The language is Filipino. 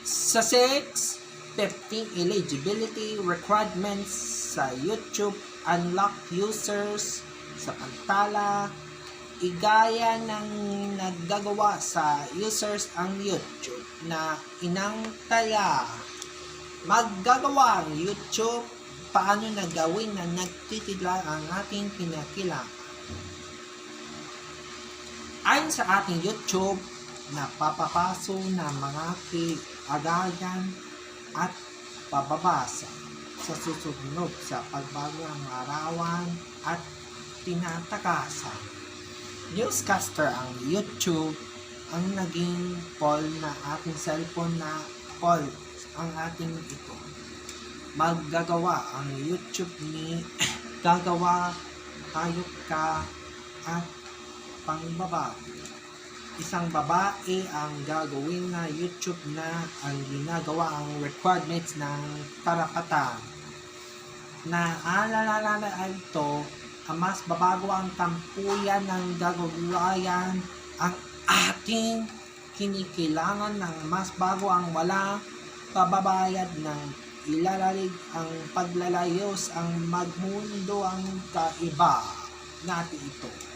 Sa 6, 15 eligibility requirements sa YouTube, unlock users sa pantala, igaya ng naggagawa sa users ang YouTube na inangkala. Maggagawa ang YouTube paano na gawin na nagtitila ang ating kinakailangan. Ayon sa ating YouTube, napapapaso na mga kaagayan at pababasa sa susunod sa pagbago ng arawan at tinatakasan. Newscaster ang YouTube ang naging poll na ating cellphone na poll ang ating ito. Maggagawa ang YouTube ni gagawa, hayop ka at pangbabago. Isang babae ang gagawin na YouTube na ang ginagawa ang requirements ng karapatan. Naalala ay ito, ang mas babago ang tampuyan ng gagawin ang ating kinikailangan ng mas bago ang wala pababayad ng ilalalig ang paglalayos ang magmundo ang kaiba natin ito.